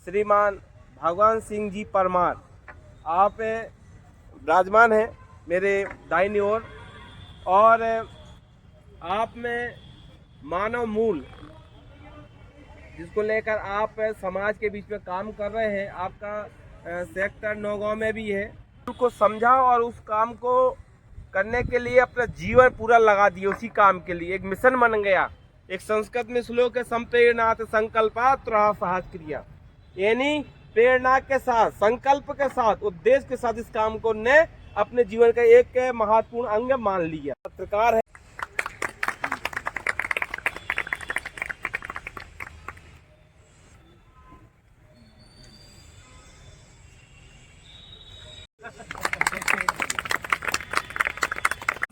श्रीमान भगवान सिंह जी परमार आप विराजमान हैं मेरे दाहिनी ओर, और आप में मानव मूल जिसको लेकर आप समाज के बीच में काम कर रहे हैं, आपका सेक्टर नौगांव में भी है, उनको समझा और उस काम को करने के लिए अपना जीवन पूरा लगा दिया। उसी काम के लिए एक मिशन बन गया। एक संस्कृत में श्लोक है, संप्रेरणात् संकल्पात् साहस क्रिया, यानी प्रेरणा के साथ, संकल्प के साथ, उद्देश्य के साथ इस काम को ने अपने जीवन का एक महत्वपूर्ण अंग मान लिया। पत्रकार है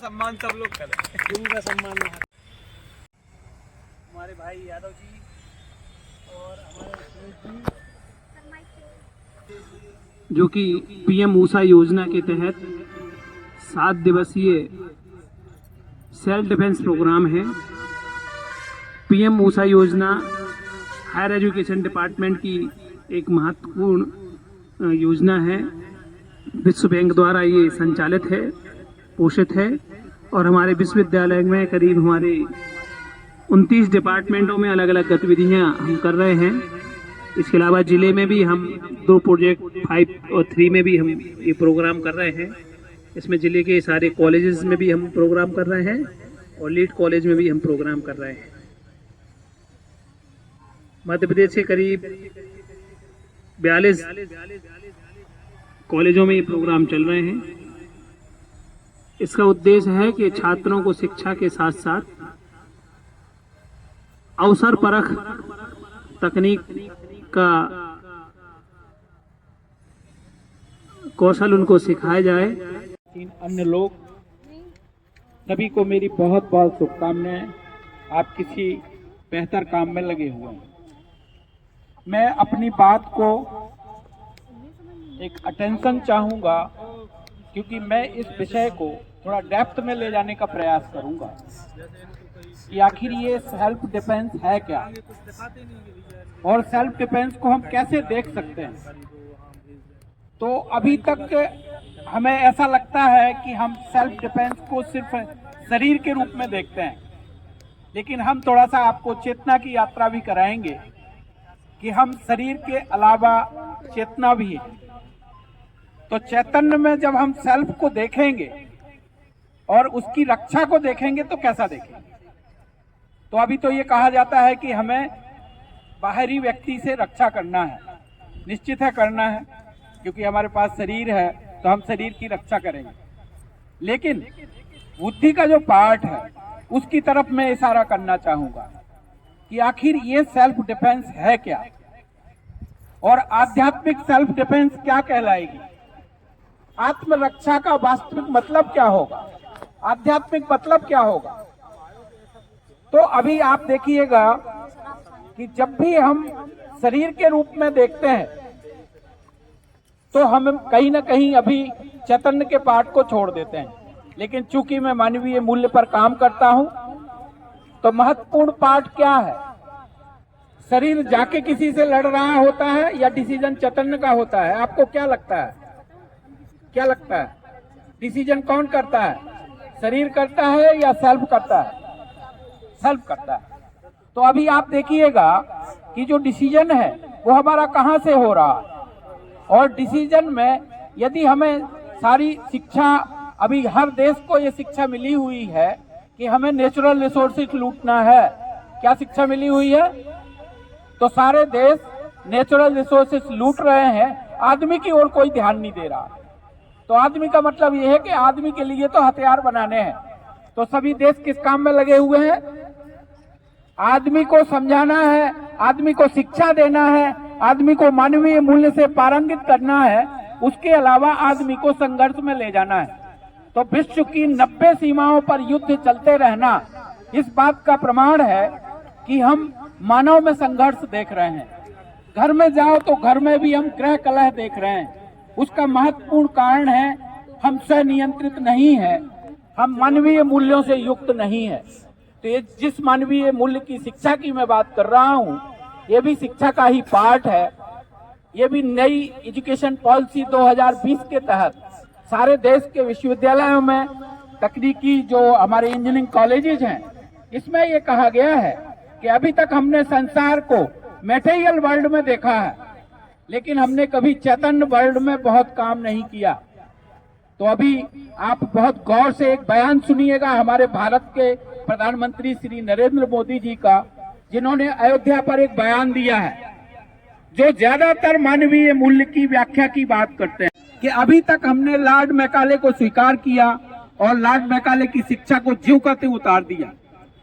सम्मान सब लोग करें, उनका सम्मान हमारे भाई यादव जी और हमारे जो कि पीएम ऊषा योजना के तहत 7 दिवसीय सेल्फ डिफेंस प्रोग्राम है। पीएम ऊषा योजना हायर एजुकेशन डिपार्टमेंट की एक महत्वपूर्ण योजना है। विश्व बैंक द्वारा ये संचालित है, पोषित है, और हमारे विश्वविद्यालय में करीब हमारे 29 डिपार्टमेंटों में अलग अलग गतिविधियां हम कर रहे हैं। इसके अलावा जिले में भी हम 2 प्रोजेक्ट 5 और 3 में भी हम ये प्रोग्राम कर रहे हैं। इसमें जिले के सारे कॉलेजेस में भी हम प्रोग्राम कर रहे हैं और लीड कॉलेज में भी हम प्रोग्राम कर रहे हैं। मध्य प्रदेश के करीब 42 कॉलेजों में ये प्रोग्राम चल रहे हैं। इसका उद्देश्य है कि छात्रों को शिक्षा के साथ साथ अवसर परख तकनीक का कौशल उनको सिखाया जाए। अन्य लोग सभी को मेरी बहुत बहुत शुभकामनाएं। आप किसी बेहतर काम में लगे हुए हैं। मैं अपनी बात को एक अटेंशन चाहूंगा, क्योंकि मैं इस विषय को थोड़ा डेप्थ में ले जाने का प्रयास करूंगा कि आखिर ये सेल्फ डिफेंस है क्या, और सेल्फ डिफेंस को हम कैसे देख सकते हैं। तो अभी तक हमें ऐसा लगता है कि हम सेल्फ डिफेंस को सिर्फ शरीर के रूप में देखते हैं, लेकिन हम थोड़ा सा आपको चेतना की यात्रा भी कराएंगे कि हम शरीर के अलावा चेतना भी है। तो चैतन्य में जब हम सेल्फ को देखेंगे और उसकी रक्षा को देखेंगे तो कैसा देखेंगे। तो अभी तो ये कहा जाता है कि हमें बाहरी व्यक्ति से रक्षा करना है, निश्चित है करना है, क्योंकि हमारे पास शरीर है तो हम शरीर की रक्षा करेंगे। लेकिन बुद्धि का जो पार्ट है उसकी तरफ मैं इशारा करना चाहूंगा कि आखिर ये सेल्फ डिफेंस है क्या, और आध्यात्मिक सेल्फ डिफेंस क्या कहलाएगी। आत्मरक्षा का वास्तविक मतलब क्या होगा, आध्यात्मिक मतलब क्या होगा। तो अभी आप देखिएगा कि जब भी हम शरीर के रूप में देखते हैं तो हम कहीं ना कहीं अभी चैतन्य के पार्ट को छोड़ देते हैं। लेकिन चूंकि मैं मानवीय मूल्य पर काम करता हूं, तो महत्वपूर्ण पार्ट क्या है। शरीर जाके किसी से लड़ रहा होता है या डिसीजन चैतन्य का होता है। आपको क्या लगता है, क्या लगता है, डिसीजन कौन करता है, शरीर करता है या सेल्फ करता है। सेल्फ करता है। तो अभी आप देखिएगा कि जो डिसीजन है वो हमारा कहां से हो रहा है, और डिसीजन में यदि हमें सारी शिक्षा, अभी हर देश को ये शिक्षा मिली हुई है कि हमें नेचुरल रिसोर्सेज लूटना है। क्या शिक्षा मिली हुई है। तो सारे देश नेचुरल रिसोर्सेज लूट रहे हैं, आदमी की ओर कोई ध्यान नहीं दे रहा। तो आदमी का मतलब यह है कि आदमी के लिए तो हथियार बनाने हैं। तो सभी देश किस काम में लगे हुए हैं, आदमी को समझाना है, आदमी को शिक्षा देना है, आदमी को मानवीय मूल्य से पारंगित करना है, उसके अलावा आदमी को संघर्ष में ले जाना है। तो विश्व की 90 सीमाओं पर युद्ध चलते रहना इस बात का प्रमाण है कि हम मानव में संघर्ष देख रहे हैं। घर में जाओ तो घर में भी हम गृह कलह देख रहे हैं। उसका महत्वपूर्ण कारण है हम स्वनियंत्रित नहीं है, हम मानवीय मूल्यों से युक्त नहीं है। तो ये जिस मानवीय मूल्य की शिक्षा की मैं बात कर रहा हूँ, ये भी शिक्षा का ही पार्ट है ये भी नई एजुकेशन पॉलिसी 2020 के तहत सारे देश के विश्वविद्यालयों में तकनीकी जो हमारे इंजीनियरिंग कॉलेजेस हैं, इसमें ये कहा गया है कि अभी तक हमने संसार को मटेरियल वर्ल्ड में देखा है, लेकिन हमने कभी चैतन्य वर्ल्ड में बहुत काम नहीं किया। तो अभी आप बहुत गौर से एक बयान सुनिएगा हमारे भारत के प्रधानमंत्री श्री नरेंद्र मोदी जी का, जिन्होंने अयोध्या पर एक बयान दिया है जो ज्यादातर मानवीय मूल्य की व्याख्या की बात करते हैं कि अभी तक हमने लॉर्ड मैकाले को स्वीकार किया और लॉर्ड मैकाले की शिक्षा को ज्यों का त्यों उतार दिया।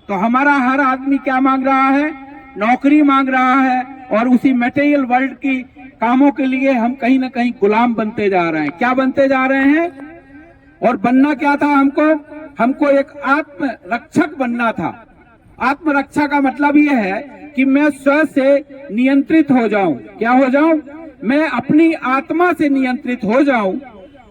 तो हमारा हर आदमी क्या मांग रहा है? नौकरी मांग रहा है, और उसी मटेरियल वर्ल्ड की कामों के लिए हम कहीं ना कहीं गुलाम बनते जा रहे हैं। क्या बनते जा रहे हैं? और बनना क्या था हमको एक आत्मरक्षक बनना था। आत्मरक्षा का मतलब यह है कि मैं स्वयं से नियंत्रित हो जाऊं। क्या हो जाऊं? मैं अपनी आत्मा से नियंत्रित हो जाऊं,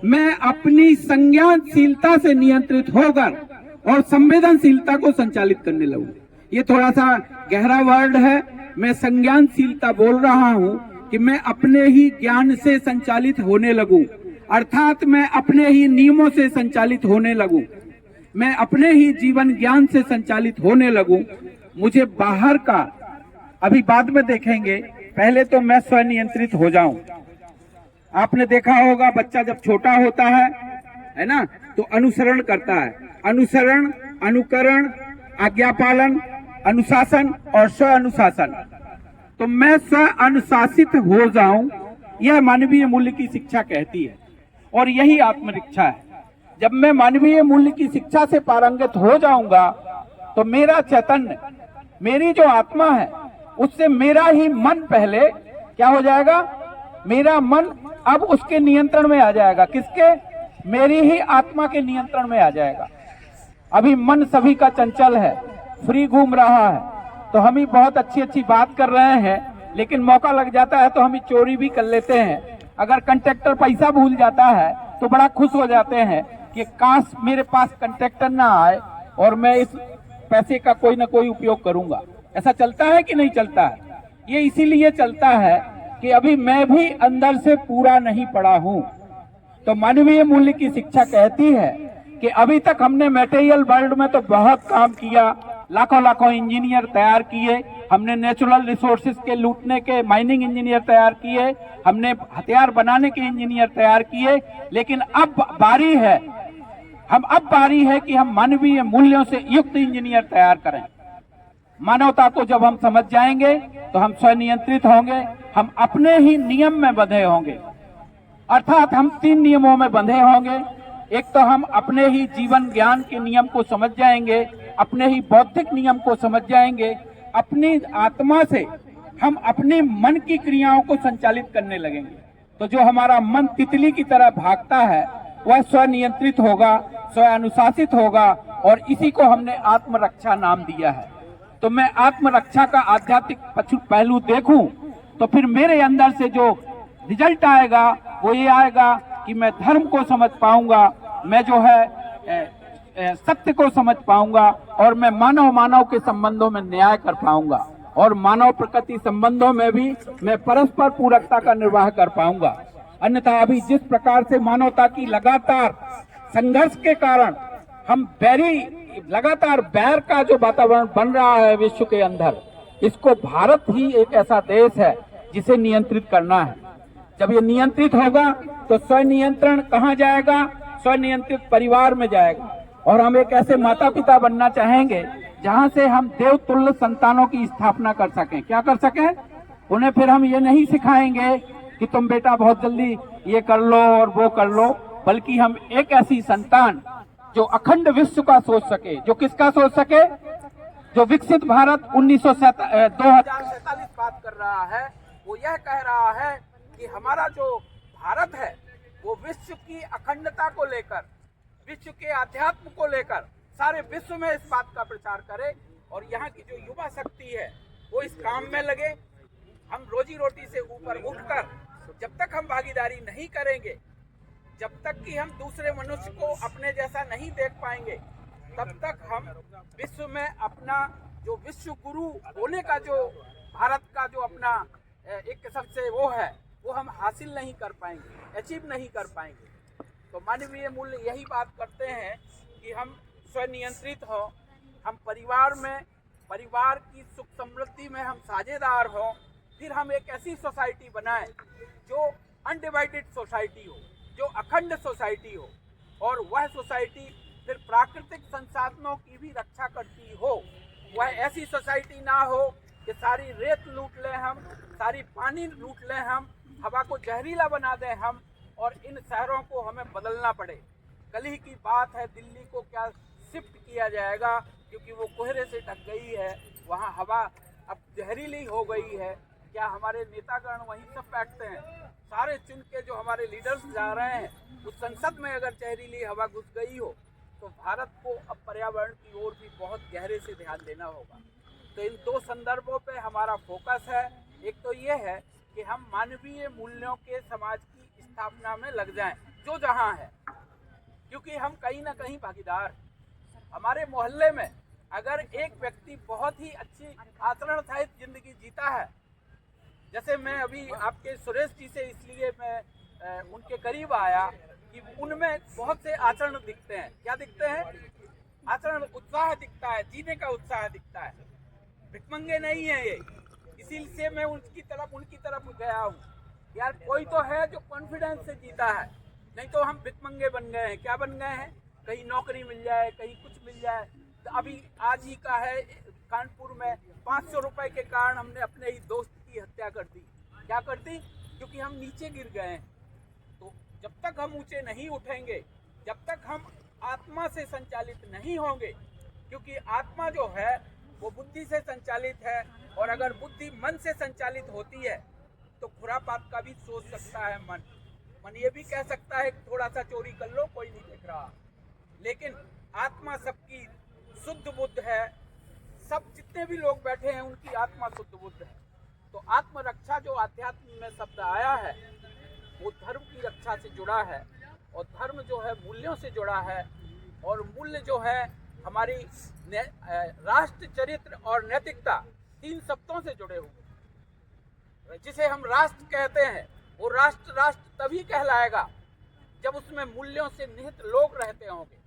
मैं अपनी संज्ञानशीलता से नियंत्रित होकर और संवेदनशीलता को संचालित करने लगूं। ये थोड़ा सा गहरा वर्ड है। मैं संज्ञानशीलता बोल रहा हूं कि मैं अपने ही ज्ञान से संचालित होने लगूं, अर्थात मैं अपने ही नियमों से संचालित होने लगूं, मैं अपने ही जीवन ज्ञान से संचालित होने लगूं। मुझे बाहर का अभी बाद में देखेंगे, पहले तो मैं स्वनियंत्रित हो जाऊं। आपने देखा होगा बच्चा जब छोटा होता है ना, तो अनुसरण करता है। अनुसरण, अनुकरण, आज्ञा पालन, अनुशासन और स्व अनुशासन। तो मैं स्व अनुशासित हो जाऊं, यह मानवीय मूल्य की शिक्षा कहती है, और यही आत्मरक्षा है। जब मैं मानवीय मूल्य की शिक्षा से पारंगत हो जाऊंगा तो मेरा चैतन्य, मेरी जो आत्मा है, उससे मेरा ही मन पहले क्या हो जाएगा? मेरा मन अब उसके नियंत्रण में आ जाएगा। किसके? मेरी ही आत्मा के नियंत्रण में आ जाएगा। अभी मन सभी का चंचल है, फ्री घूम रहा है, तो हम ही बहुत अच्छी अच्छी बात कर रहे हैं, लेकिन मौका लग जाता है तो हम ही चोरी भी कर लेते हैं। अगर कंट्रैक्टर पैसा भूल जाता है तो बड़ा खुश हो जाते हैं कि काश मेरे पास कंट्रैक्टर ना आए और मैं इस पैसे का कोई ना कोई उपयोग करूंगा। ऐसा चलता है कि नहीं चलता है? ये इसीलिए चलता है कि अभी मैं भी अंदर से पूरा नहीं पड़ा हूं। तो मानवीय मूल्य की शिक्षा कहती है कि अभी तक हमने मटेरियल वर्ल्ड में तो बहुत काम किया, लाखों लाखों इंजीनियर तैयार किए, हमने नेचुरल रिसोर्सेज के लूटने के माइनिंग इंजीनियर तैयार किए, हमने हथियार बनाने के इंजीनियर तैयार किए, लेकिन अब बारी है कि हम मानवीय मूल्यों से युक्त इंजीनियर तैयार करें। मानवता को जब हम समझ जाएंगे तो हम स्वनियंत्रित होंगे, हम अपने ही नियम में बंधे होंगे। अर्थात हम 3 नियमों में बंधे होंगे। एक तो हम अपने ही जीवन ज्ञान के नियम को समझ जाएंगे, अपने ही बौद्धिक नियम को समझ जाएंगे, अपनी आत्मा से हम अपने मन की क्रियाओं को संचालित करने लगेंगे। तो जो हमारा मन तितली की तरह भागता है वह स्वनियंत्रित होगा, स्व अनुशासित होगा, और इसी को हमने आत्मरक्षा नाम दिया है। तो मैं आत्मरक्षा का आध्यात्मिक पहलू देखूं तो फिर मेरे अंदर से जो रिजल्ट आएगा वो ये आएगा कि मैं धर्म को समझ पाऊंगा, मैं जो है सत्य को समझ पाऊंगा, और मैं मानव के संबंधों में न्याय कर पाऊंगा, और मानव प्रकृति संबंधों में भी मैं परस्पर पूरकता का निर्वाह कर पाऊंगा। अन्यथा अभी जिस प्रकार से मानवता की लगातार संघर्ष के कारण हम लगातार बैर का जो वातावरण बन रहा है विश्व के अंदर, इसको भारत ही एक ऐसा देश है जिसे नियंत्रित करना है। जब ये नियंत्रित होगा तो स्वनियंत्रण कहाँ जाएगा? स्वनियंत्रित परिवार में जाएगा। और हम एक ऐसे माता पिता बनना चाहेंगे जहां से हम देवतुल्य संतानों की स्थापना कर सकें। क्या कर सकें? उन्हें फिर हम ये नहीं सिखाएंगे कि तुम बेटा बहुत जल्दी ये कर लो और वो कर लो, बल्कि हम एक ऐसी संतान जो अखंड विश्व का सोच सके। जो किसका सोच सके? जो विकसित भारत 2047 बात कर रहा है, वो यह कह रहा है कि हमारा जो भारत है वो विश्व की अखंडता को लेकर, विश्व के आध्यात्म को लेकर सारे विश्व में इस बात का प्रचार करे, और यहाँ की जो युवा शक्ति है वो इस काम में लगे। हम रोजी रोटी से ऊपर उठकर जब तक हम भागीदारी नहीं करेंगे, जब तक कि हम दूसरे मनुष्य को अपने जैसा नहीं देख पाएंगे, तब तक हम विश्व में अपना जो विश्व गुरु होने का जो भारत का जो अपना एक किस्म से वो है, वो हम हासिल नहीं कर पाएंगे, अचीव नहीं कर पाएंगे। तो मानवीय मूल्य यही बात करते हैं कि हम स्वनियंत्रित हो, हम परिवार की सुख समृद्धि में हम साझेदार हों, फिर हम एक ऐसी सोसाइटी बनाएं जो अनडिवाइडेड सोसाइटी हो, जो अखंड सोसाइटी हो, और वह सोसाइटी फिर प्राकृतिक संसाधनों की भी रक्षा करती हो। वह ऐसी सोसाइटी ना हो कि सारी रेत लूट लें हम, सारी पानी लूट लें हम, हवा को जहरीला बना दें हम, और इन शहरों को हमें बदलना पड़े। कल ही की बात है, दिल्ली को क्या शिफ्ट किया जाएगा क्योंकि वो कोहरे से ढक गई है, वहाँ हवा अब जहरीली हो गई है। क्या हमारे नेतागण वहीं सब बैठते हैं? सारे चुन के जो हमारे लीडर्स जा रहे हैं, उस संसद में अगर जहरीली हवा घुस गई हो तो भारत को अब पर्यावरण की ओर भी बहुत गहरे से ध्यान देना होगा। तो इन दो संदर्भों पे हमारा फोकस है। एक तो ये है कि हम मानवीय मूल्यों के समाज की स्थापना में लग जाएं, जो जहां है, क्योंकि हम कहीं ना कहीं भागीदार। हमारे मोहल्ले में अगर एक व्यक्ति बहुत ही अच्छी आचरण सहित जिंदगी जीता है, जैसे मैं अभी आपके सुरेश जी से इसलिए मैं उनके करीब आया कि उनमें बहुत से आचरण दिखते हैं। क्या दिखते हैं? आचरण, उत्साह दिखता है, जीने का उत्साह दिखता है। भिखमंगे नहीं है ये, इसीलिए मैं उनकी तरफ गया हूँ। यार कोई तो है जो कॉन्फिडेंस से जीता है, नहीं तो हम भिखमंगे बन गए हैं। क्या बन गए हैं? कहीं नौकरी मिल जाए, कहीं कुछ मिल जाए। तो अभी आज ही का है, कानपुर में 500 रुपए के कारण हमने अपने ही दोस्त की हत्या कर दी। क्या कर दी? क्योंकि हम नीचे गिर गए हैं। तो जब तक हम ऊंचे नहीं उठेंगे, जब तक हम आत्मा से संचालित नहीं होंगे, क्योंकि आत्मा जो है वो बुद्धि से संचालित है, और अगर बुद्धि मन से संचालित होती है तो खुरापात का भी सोच सकता है मन ये भी कह सकता है थोड़ा सा चोरी कर लो, कोई नहीं देख रहा। लेकिन आत्मा सबकी शुद्ध बुद्ध है। सब जितने भी लोग बैठे हैं उनकी आत्मा शुद्ध बुद्ध है। तो आत्मरक्षा जो अध्यात्म में शब्द आया है वो धर्म की रक्षा से जुड़ा है, और धर्म जो है मूल्यों से जुड़ा है, और मूल्य जो है हमारी राष्ट्र चरित्र और नैतिकता, 3 शब्दों से जुड़े हुए। जिसे हम राष्ट्र कहते हैं वो राष्ट्र तभी कहलाएगा जब उसमें मूल्यों से निहित लोग रहते होंगे,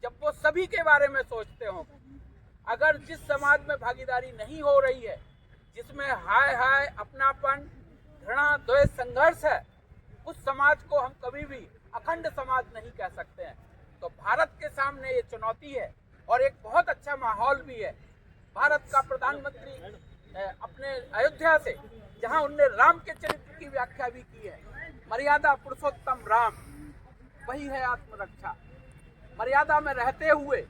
जब वो सभी के बारे में सोचते होंगे। अगर जिस समाज में भागीदारी नहीं हो रही है, जिसमें हाय अपनापन, घृणा, द्वेष, संघर्ष है, उस समाज को हम कभी भी अखंड समाज नहीं कह सकते हैं। तो भारत के सामने ये चुनौती है, और एक बहुत अच्छा माहौल भी है। भारत का प्रधानमंत्री अपने अयोध्या से, जहां उनने राम के चरित्र की व्याख्या भी की है, मर्यादा पुरुषोत्तम राम, वही है आत्मरक्षा। मर्यादा में रहते हुए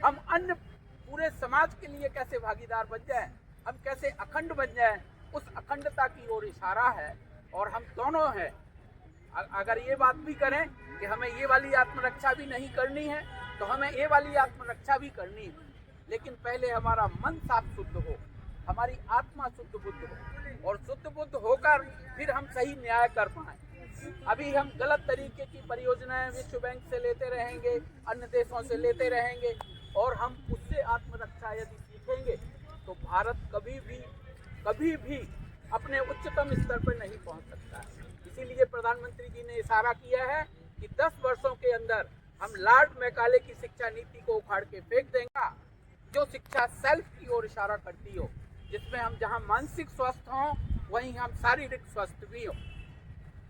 हम अन्य पूरे समाज के लिए कैसे भागीदार बन जाएं, हम कैसे अखंड बन जाएं, उस अखंडता की ओर इशारा है। और हम दोनों हैं। अगर ये बात भी करें कि हमें ये वाली आत्मरक्षा भी नहीं करनी है, तो हमें ये वाली आत्मरक्षा भी करनी है। लेकिन पहले हमारा मन साफ शुद्ध हो, हमारी आत्मा शुद्ध बुद्ध हो, और शुद्ध बुद्ध होकर फिर हम सही न्याय कर पाएं। अभी हम गलत तरीके की परियोजनाएं विश्व बैंक से लेते रहेंगे, अन्य देशों से लेते रहेंगे, और हम उससे आत्मरक्षा यदि सीखेंगे तो भारत कभी भी अपने उच्चतम स्तर पर नहीं पहुंच सकता है। इसीलिए प्रधानमंत्री जी ने इशारा किया है कि 10 वर्षों के अंदर हम लॉर्ड मैकाले की शिक्षा नीति को उखाड़ के फेंक देंगे, जो शिक्षा सेल्फ की ओर इशारा करती हो, जिसमें हम जहां मानसिक स्वस्थ हों वहीं हम शारीरिक स्वस्थ भी हों।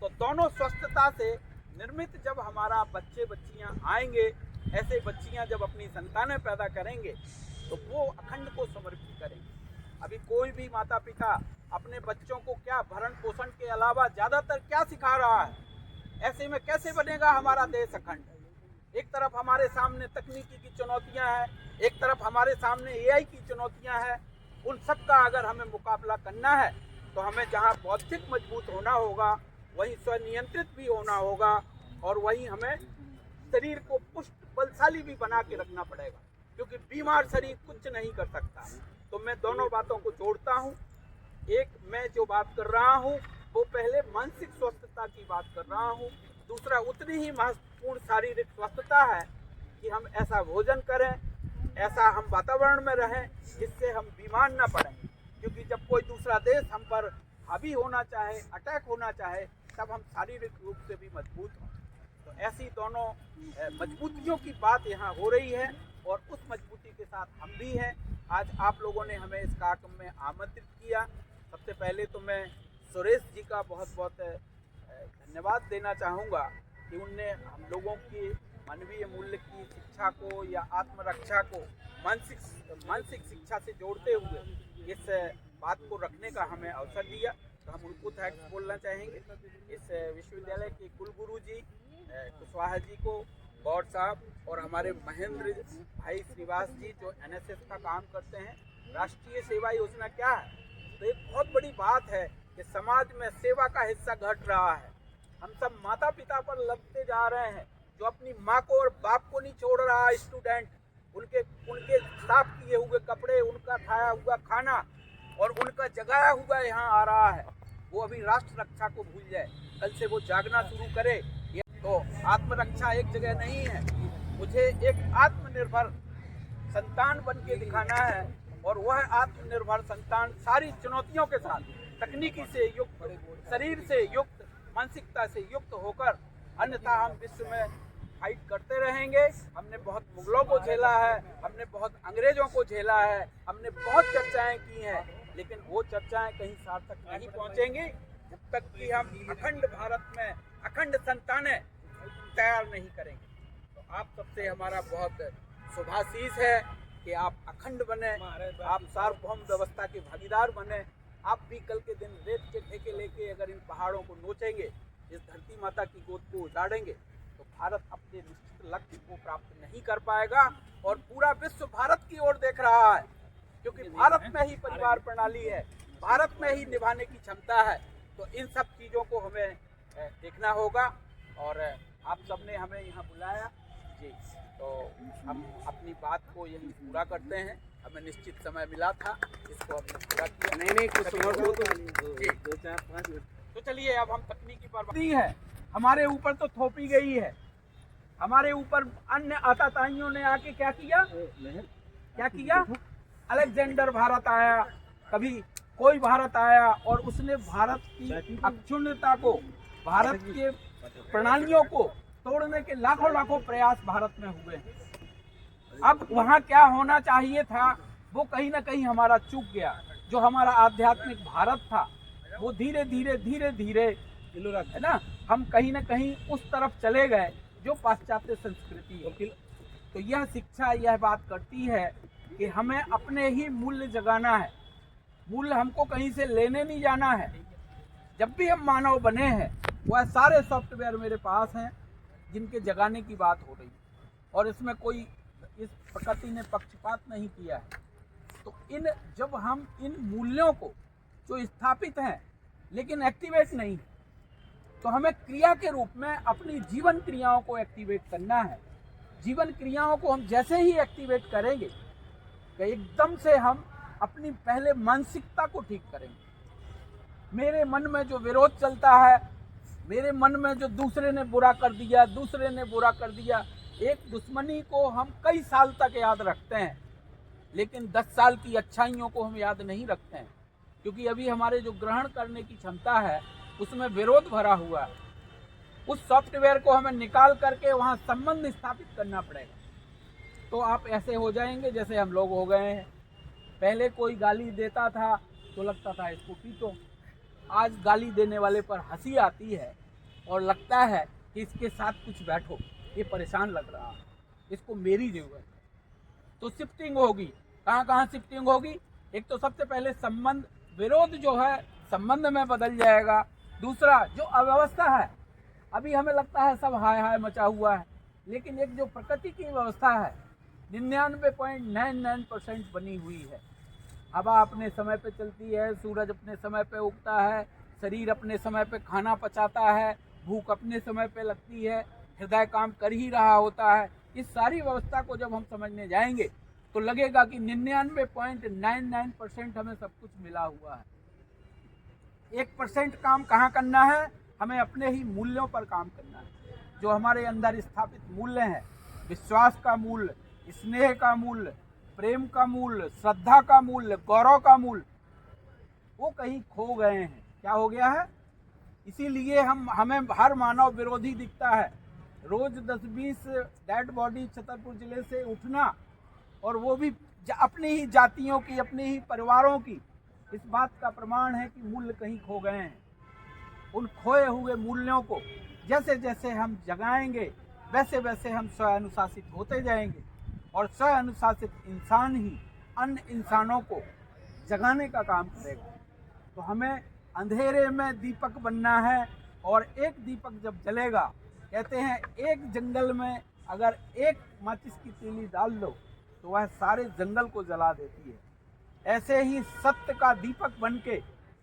तो दोनों स्वस्थता से निर्मित जब हमारा बच्चे बच्चियां आएंगे, ऐसे बच्चियां जब अपनी संतानें पैदा करेंगे तो वो अखंड को समर्पित करेंगे। अभी कोई भी माता पिता अपने बच्चों को क्या भरण पोषण के अलावा ज़्यादातर क्या सिखा रहा है? ऐसे में कैसे बनेगा हमारा देश अखंड? एक तरफ हमारे सामने तकनीकी की चुनौतियां हैं, एक तरफ हमारे सामने एआई की चुनौतियां हैं। उन सब का अगर हमें मुकाबला करना है तो हमें जहां बौद्धिक मजबूत होना होगा, वहीं स्वनियंत्रित भी होना होगा, और वहीं हमें शरीर को पुष्ट बलशाली भी बना के रखना पड़ेगा, क्योंकि बीमार शरीर कुछ नहीं कर सकता। तो मैं दोनों बातों को जोड़ता हूँ। एक, मैं जो बात कर रहा हूँ वो पहले मानसिक स्वस्थता की बात कर रहा हूँ, दूसरा उतनी ही महत्वपूर्ण शारीरिक स्वस्थता है कि हम ऐसा भोजन करें, ऐसा हम वातावरण में रहें जिससे हम बीमार ना पड़ें। क्योंकि जब कोई दूसरा देश हम पर हावी होना चाहे, अटैक होना चाहे, तब हम शारीरिक रूप से भी मजबूत हों। तो ऐसी दोनों मजबूतियों की बात यहाँ हो रही है और उस मजबूती के साथ हम भी हैं। आज आप लोगों ने हमें इस कार्यक्रम में आमंत्रित किया। सबसे पहले तो मैं सुरेश जी का बहुत बहुत धन्यवाद देना चाहूँगा कि उनने हम लोगों की मानवीय मूल्य की शिक्षा को या आत्मरक्षा को मानसिक शिक्षा से जोड़ते हुए इस बात को रखने का हमें अवसर दिया। तो हम उनको थैंक्स बोलना चाहेंगे। इस विश्वविद्यालय के कुलगुरु जी कुशवाहा जी को, गौर साहब और हमारे महेंद्र भाई श्रीवास जी जो NSS का काम करते हैं। राष्ट्रीय सेवा योजना क्या है? तो एक बहुत बड़ी बात है कि समाज में सेवा का हिस्सा घट रहा है। हम सब माता पिता पर लगते जा रहे हैं, जो अपनी माँ को और बाप को नहीं छोड़ रहा स्टूडेंट। उनके साफ किए हुए कपड़े, उनका खाया हुआ खाना और उनका जगाया हुआ यहाँ आ रहा है। वो अभी राष्ट्र रक्षा को भूल जाए, कल से वो जागना शुरू करे। तो आत्मरक्षा एक जगह नहीं है, मुझे एक आत्मनिर्भर संतान बन के दिखाना है और वह आत्मनिर्भर संतान सारी चुनौतियों के साथ तकनीकी से युक्त, शरीर से युक्त, मानसिकता से युक्त होकर, अन्यथा हम विश्व में फाइट करते रहेंगे। हमने बहुत मुगलों को झेला है, हमने बहुत अंग्रेजों को झेला है, हमने बहुत चर्चाएं की हैं, लेकिन वो चर्चाएं कहीं सार्थक नहीं पहुंचेंगी जब तक कि हम अखंड भारत में अखंड संतानें तैयार नहीं करेंगे। तो आप सबसे हमारा बहुत शुभाशीष है कि आप अखंड बने, आप सार्वभौम व्यवस्था के भागीदार बने। आप भी कल के दिन रेत के ठेके लेके अगर इन पहाड़ों को नोचेंगे, इस धरती माता की गोद को उजाड़ेंगे, तो भारत अपने निश्चित लक्ष्य को प्राप्त नहीं कर पाएगा। और पूरा विश्व भारत की ओर देख रहा है, क्योंकि भारत में ही परिवार प्रणाली है, भारत में ही निभाने की क्षमता है। तो इन सब चीज़ों को हमें देखना होगा और आप सबने हमें यहाँ बुलाया जी, तो हम अपनी बात को यही पूरा करते हैं। हमें निश्चित समय मिला था, इसको हमने पूरा किया। नहीं कुछ और हो तो चलिए अब हम तकनीकी पर है, हमारे ऊपर तो थोपी गई है, हमारे ऊपर अन्य आताताइयों ने आके क्या किया? अलेक्जेंडर भारत आया, कभी कोई भारत आया और उसने भारत की अक्षुण्णता को, भारत के प्रणालियों को तोड़ने के लाखों प्रयास भारत में हुए हैं। अब वहाँ क्या होना चाहिए था, वो कहीं ना कहीं हमारा चूक गया। जो हमारा आध्यात्मिक भारत था, वो धीरे धीरे है ना, हम कहीं ना कहीं उस तरफ चले गए जो पाश्चात्य संस्कृति है। तो यह शिक्षा यह बात करती है कि हमें अपने ही मूल्य जगाना है। मूल्य हमको कहीं से लेने नहीं जाना है। जब भी हम मानव बने हैं, वह सारे सॉफ्टवेयर मेरे पास हैं जिनके जगाने की बात हो रही है और इसमें कोई, इस प्रकृति ने पक्षपात नहीं किया है। तो जब हम इन मूल्यों को जो स्थापित हैं लेकिन एक्टिवेट नहीं, तो हमें क्रिया के रूप में अपनी जीवन क्रियाओं को एक्टिवेट करना है। जीवन क्रियाओं को हम जैसे ही एक्टिवेट करेंगे कि एकदम से हम अपनी पहले मानसिकता को ठीक करेंगे। मेरे मन में जो विरोध चलता है, मेरे मन में जो दूसरे ने बुरा कर दिया, एक दुश्मनी को हम कई साल तक याद रखते हैं, लेकिन 10 साल की अच्छाइयों को हम याद नहीं रखते हैं, क्योंकि अभी हमारे जो ग्रहण करने की क्षमता है उसमें विरोध भरा हुआ है। उस सॉफ्टवेयर को हमें निकाल करके वहाँ संबंध स्थापित करना पड़ेगा। तो आप ऐसे हो जाएंगे जैसे हम लोग हो गए हैं। पहले कोई गाली देता था तो लगता था इसको पीटो, आज गाली देने वाले पर हंसी आती है और लगता है कि इसके साथ कुछ बैठो, ये परेशान लग रहा है, इसको मेरी जरूरत है। तो शिफ्टिंग होगी, कहाँ शिफ्टिंग होगी? एक तो सबसे पहले संबंध, विरोध जो है संबंध में बदल जाएगा। दूसरा, जो अव्यवस्था है, अभी हमें लगता है सब हाय मचा हुआ है, लेकिन एक जो प्रकृति की व्यवस्था है 99.99% बनी हुई है। हवा अपने समय पे चलती है, सूरज अपने समय पे उगता है, शरीर अपने समय पे खाना पचाता है, भूख अपने समय पे लगती है, हृदय काम कर ही रहा होता है। इस सारी व्यवस्था को जब हम समझने जाएंगे तो लगेगा कि 99.99% हमें सब कुछ मिला हुआ है। 1% काम कहाँ करना है? हमें अपने ही मूल्यों पर काम करना है। जो हमारे अंदर स्थापित मूल्य हैं, विश्वास का मूल्य, स्नेह का मूल्य, प्रेम का मूल्य, श्रद्धा का मूल्य, गौरव का मूल्य, वो कहीं खो गए हैं। क्या हो गया है। इसीलिए हमें हर मानव विरोधी दिखता है। रोज 10-20 डेड बॉडी छतरपुर जिले से उठना, और वो भी अपनी ही जातियों की, अपने ही परिवारों की, इस बात का प्रमाण है कि मूल्य कहीं खो गए हैं। उन खोए हुए मूल्यों को जैसे जैसे हम जगाएंगे, वैसे वैसे हम स्व अनुशासित होते जाएंगे, और स्व अनुशासित इंसान ही अन्य इंसानों को जगाने का काम करेगा। तो हमें अंधेरे में दीपक बनना है, और एक दीपक जब जलेगा, कहते हैं एक जंगल में अगर एक माचिस की तीली डाल दो तो वह सारे जंगल को जला देती है। ऐसे ही सत्य का दीपक बनके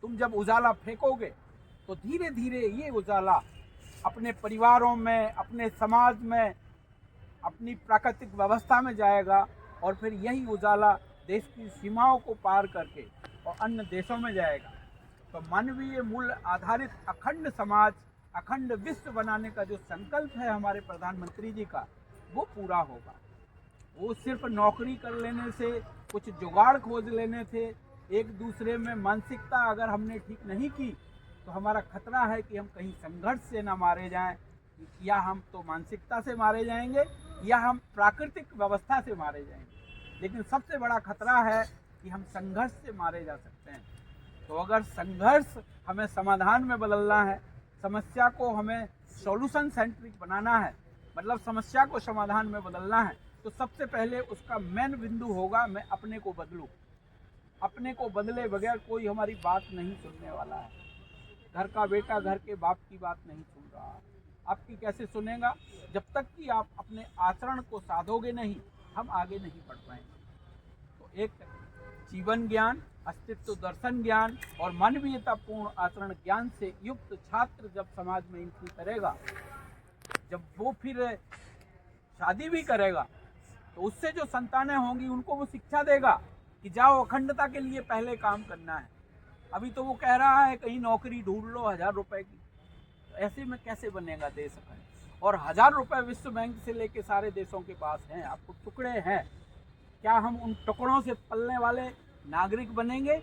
तुम जब उजाला फेंकोगे तो धीरे धीरे ये उजाला अपने परिवारों में, अपने समाज में, अपनी प्राकृतिक व्यवस्था में जाएगा, और फिर यही उजाला देश की सीमाओं को पार करके और अन्य देशों में जाएगा। तो मानवीय मूल्य आधारित अखंड समाज, अखंड विश्व बनाने का जो संकल्प है हमारे प्रधानमंत्री जी का, वो पूरा होगा। वो सिर्फ नौकरी कर लेने से, कुछ जुगाड़ खोज लेने से, एक दूसरे में मानसिकता अगर हमने ठीक नहीं की तो हमारा खतरा है कि हम कहीं संघर्ष से ना मारे जाएं, या हम तो मानसिकता से मारे जाएंगे या हम प्राकृतिक व्यवस्था से मारे जाएंगे। लेकिन सबसे बड़ा खतरा है कि हम संघर्ष से मारे जा सकते हैं। तो अगर संघर्ष हमें समाधान में बदलना है, समस्या को हमें सॉल्यूशन सेंट्रिक बनाना है, मतलब समस्या को समाधान में बदलना है, तो सबसे पहले उसका मेन बिंदु होगा मैं अपने को बदलूं। अपने को बदले बगैर कोई हमारी बात नहीं सुनने वाला है। घर का बेटा घर के बाप की बात नहीं सुन रहा है। आपकी कैसे सुनेगा? जब तक कि आप अपने आचरण को साधोगे नहीं, हम आगे नहीं बढ़ पाएंगे। तो एक जीवन ज्ञान, अस्तित्व दर्शन ज्ञान और मानवीयतापूर्ण आचरण ज्ञान से युक्त छात्र जब समाज में एंट्री करेगा, जब वो फिर शादी भी करेगा, तो उससे जो संतानें होंगी उनको वो शिक्षा देगा कि जाओ अखंडता के लिए पहले काम करना है। अभी तो वो कह रहा है कहीं नौकरी ढूंढ लो 1000 रुपए की। तो ऐसे में कैसे बनेगा देश अखंड? और 1000 रुपए विश्व बैंक से लेके सारे देशों के पास हैं, आपको टुकड़े हैं। क्या हम उन टुकड़ों से पलने वाले नागरिक बनेंगे,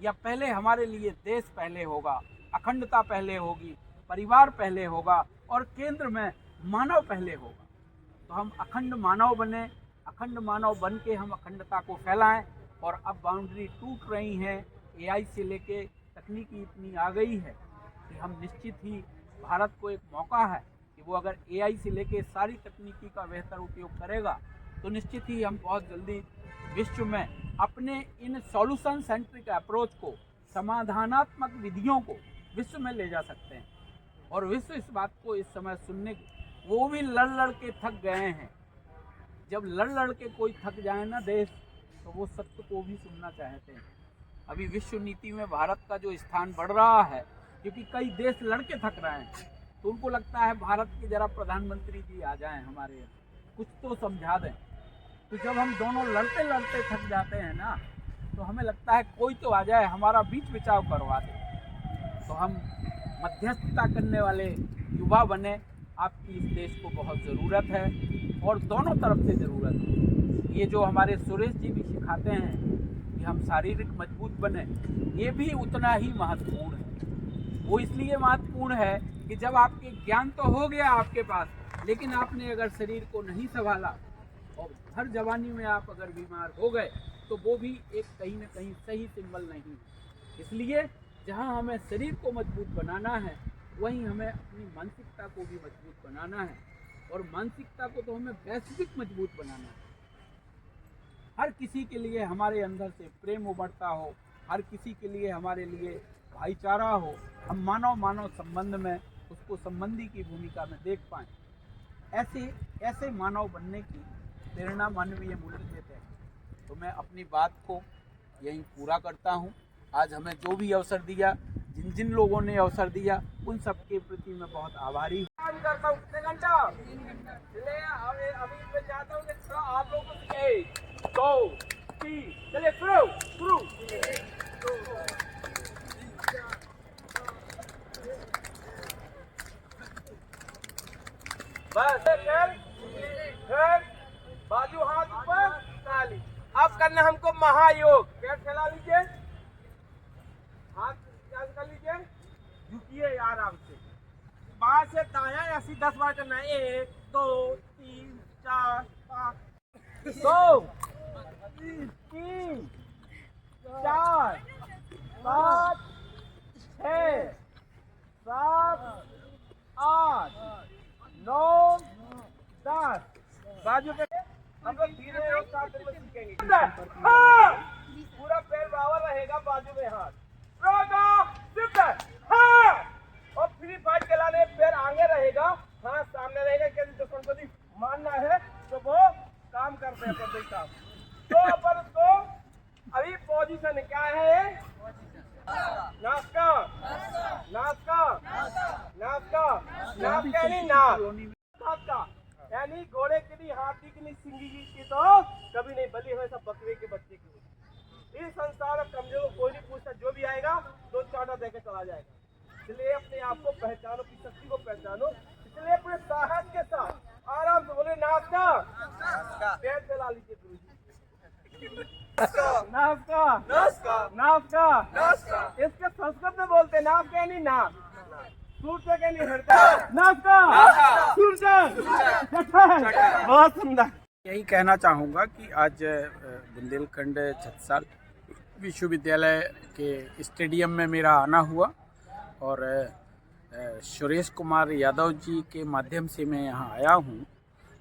या पहले हमारे लिए देश पहले होगा, अखंडता पहले होगी, परिवार पहले होगा और केंद्र में मानव पहले होगा। तो हम अखंड मानव बने, अखंड मानव बन के हम अखंडता को फैलाएं। और अब बाउंड्री टूट रही हैं, एआई से लेके तकनीकी इतनी आ गई है कि हम निश्चित ही, भारत को एक मौका है कि वो अगर एआई से लेके सारी तकनीकी का बेहतर उपयोग करेगा तो निश्चित ही हम बहुत जल्दी विश्व में अपने इन सॉल्यूशन सेंट्रिक अप्रोच को, समाधानात्मक विधियों को विश्व में ले जा सकते हैं। और विश्व इस बात को इस समय सुनने, वो भी लड़ के थक गए हैं। जब लड़ के कोई थक जाए ना देश, तो वो सत्य को भी सुनना चाहते हैं। अभी विश्व नीति में भारत का जो स्थान बढ़ रहा है, क्योंकि कई देश लड़के थक रहे हैं, तो उनको लगता है भारत के जरा प्रधानमंत्री जी आ जाएं हमारे, कुछ तो समझा दें। तो जब हम दोनों लड़ते लड़ते थक जाते हैं ना, तो हमें लगता है कोई तो आ जाए, हमारा बीच बचाव करवा दे। तो हम मध्यस्थता करने वाले युवा बने। आपकी इस देश को बहुत ज़रूरत है, और दोनों तरफ से ज़रूरत है। ये जो हमारे सुरेश जी भी सिखाते हैं कि हम शारीरिक मजबूत बने, ये भी उतना ही महत्वपूर्ण है। वो इसलिए महत्वपूर्ण है कि जब आपके ज्ञान तो हो गया आपके पास, लेकिन आपने अगर शरीर को नहीं संभाला और हर जवानी में आप अगर बीमार हो गए, तो वो भी एक कहीं ना कहीं सही सिंबल नहीं है। इसलिए जहाँ हमें शरीर को मजबूत बनाना है, वहीं हमें अपनी मानसिकता को भी मजबूत बनाना है। और मानसिकता को तो हमें वैश्विक मजबूत बनाना है। हर किसी के लिए हमारे अंदर से प्रेम उमड़ता हो, हर किसी के लिए हमारे लिए भाईचारा हो, हम मानव मानव संबंध में उसको संबंधी की भूमिका में देख पाएँ। ऐसे मानव बनने की प्रेरणा मानवीय मूल्य देते हैं। तो मैं अपनी बात को यहीं पूरा करता हूँ। आज हमें जो भी अवसर दिया, जिन जिन लोगों ने अवसर दिया, उन सबके प्रति मैं बहुत आभारी हूँ। करता हूँ कितने घंटा चले, अभी मैं चाहता हूँ कि थोड़ा आप लोगों को 1 2 3 चले शुरू। बस फिर बाजू हाथ ऊपर, ताली। अब करना हमको महायोग। पेट फैला लीजिए, हाथ कर लीजिए। ये आराम से बाएं से दायां ऐसी 10 बार करना है। 1 2 3 4 5 2 3 4 5 6 7 8 9 10 बाजू पे हम लोग धीरे और साथ में सीखेंगे। हाँ! पूरा पैर बराबर रहेगा, बाजू में हाथ हाँ! और फ्री फाइट चलाने पैर आगे रहेगा, हाथ सामने रहेगा। कि दुश्मन को भी मारना है तो वो काम करते हैं अपन काम। तो अपन उसको अभी पोजीशन क्या है? नास्का नास्का नास्का नास्का यानी नाक यानी घोड़े की नहीं, हाथी की नहीं, सिंगी की तो कभी नहीं बली है, सब बकरे के बच्चे की। इस संसार में कमजोर को कोई नहीं पूछता, जो भी आएगा तो चाटा देके चला जाएगा। इसलिए अपने आप को पहचानो, की शक्ति को पहचानो। इसलिए अपने साहस के साथ आराम से बोले नास्का पैर फैला लीजिए गुरु जी। नास्का नास्का नास्का नास्का इसके संस्कृत में बोलते नास्का यानी नाक, सूर्य के नहीं हटता नास्का सूर्य। बहुत सुंदर। यही कहना चाहूँगा कि आज बुंदेलखंड छत्तीसगढ़ विश्वविद्यालय के स्टेडियम में मेरा आना हुआ और सुरेश कुमार यादव जी के माध्यम से मैं यहाँ आया हूँ।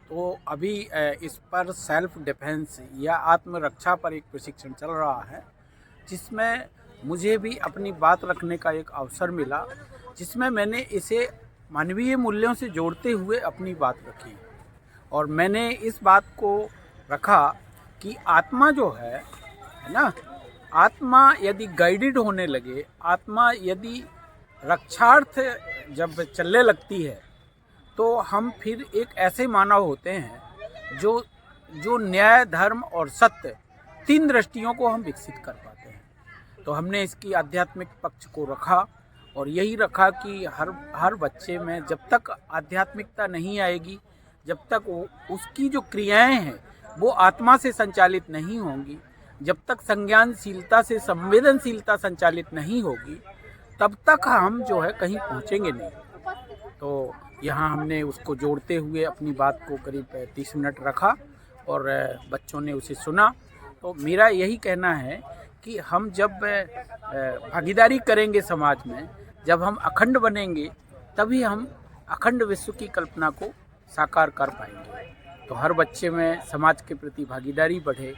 तो अभी इस पर सेल्फ डिफेंस या आत्मरक्षा पर एक प्रशिक्षण चल रहा है, जिसमें मुझे भी अपनी बात रखने का एक अवसर मिला, जिसमें मैंने इसे मानवीय मूल्यों से जोड़ते हुए अपनी बात रखी। और मैंने इस बात को रखा कि आत्मा जो है ना, आत्मा यदि गाइडेड होने लगे, आत्मा यदि रक्षार्थ जब चलने लगती है, तो हम फिर एक ऐसे मानव होते हैं जो न्याय, धर्म और सत्य, 3 दृष्टियों को हम विकसित कर पाते हैं। तो हमने इसकी आध्यात्मिक पक्ष को रखा और यही रखा कि हर बच्चे में जब तक आध्यात्मिकता नहीं आएगी, जब तक उसकी जो क्रियाएं हैं वो आत्मा से संचालित नहीं होंगी, जब तक संज्ञानशीलता से संवेदनशीलता संचालित नहीं होगी, तब तक हम जो है कहीं पहुंचेंगे नहीं। तो यहाँ हमने उसको जोड़ते हुए अपनी बात को करीब 30 मिनट रखा और बच्चों ने उसे सुना। तो मेरा यही कहना है कि हम जब भागीदारी करेंगे समाज में, जब हम अखंड बनेंगे, तभी हम अखंड विश्व की कल्पना को साकार कर पाएंगे। तो हर बच्चे में समाज के प्रति भागीदारी बढ़े,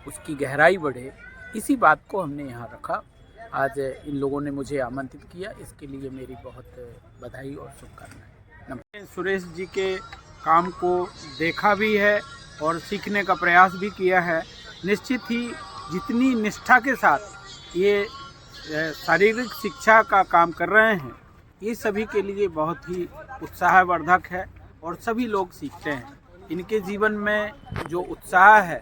उसकी गहराई बढ़े, इसी बात को हमने यहाँ रखा। आज इन लोगों ने मुझे आमंत्रित किया, इसके लिए मेरी बहुत बधाई और शुभकामनाएं। सुरेश जी के काम को देखा भी है और सीखने का प्रयास भी किया है। निश्चित ही जितनी निष्ठा के साथ ये शारीरिक शिक्षा का काम कर रहे हैं, ये सभी के लिए बहुत ही उत्साहवर्धक है और सभी लोग सीखते हैं। इनके जीवन में जो उत्साह है,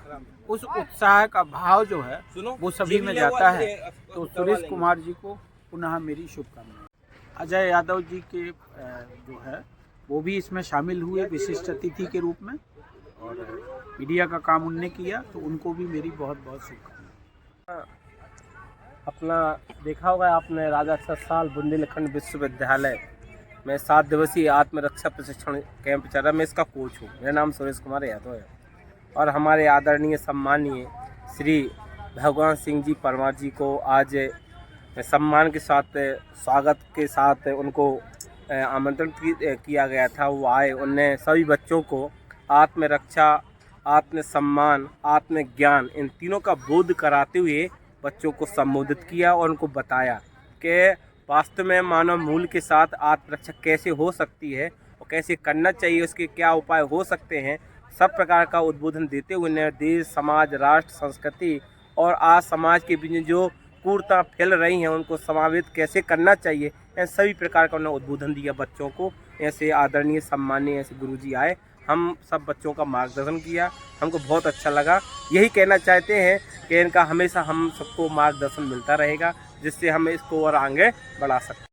उस उत्साह का भाव जो है वो सभी में जाता है। तो सुरेश कुमार जी को पुनः मेरी शुभकामनाएं। अजय यादव जी के जो है वो भी इसमें शामिल हुए विशिष्ट अतिथि के रूप में, और मीडिया का काम उनने किया, तो उनको भी मेरी बहुत बहुत शुभकामनाएं। अपना देखा होगा आपने, राजा सतसाल बुंदेलखंड विश्वविद्यालय में 7 दिवसीय आत्मरक्षा प्रशिक्षण कैंप चल रहा है। मैं इसका कोच हूँ। मेरा नाम सुरेश कुमार यादव है और हमारे आदरणीय सम्मानीय श्री भगवान सिंह जी परमार जी को आज सम्मान के साथ, स्वागत के साथ उनको आमंत्रण किया गया था। वो आए, उनने सभी बच्चों को आत्मरक्षा, आत्मसम्मान, आत्मज्ञान, इन तीनों का बोध कराते हुए बच्चों को संबोधित किया और उनको बताया कि वास्तव में मानव मूल के साथ आत्मरक्षा कैसे हो सकती है और कैसे करना चाहिए, उसके क्या उपाय हो सकते हैं। सब प्रकार का उद्बोधन देते हुए उन्हें देश, समाज, राष्ट्र, संस्कृति और आज समाज के बीच जो कुरीतियां फैल रही हैं उनको समावेश कैसे करना चाहिए, इन सभी प्रकार का उन्होंने उद्बोधन दिया बच्चों को। ऐसे आदरणीय सम्मानीय ऐसे गुरुजी आए, हम सब बच्चों का मार्गदर्शन किया, हमको बहुत अच्छा लगा। यही कहना चाहते हैं कि इनका हमेशा हम सबको मार्गदर्शन मिलता रहेगा, जिससे हम इसको और आगे बढ़ा सकते हैं।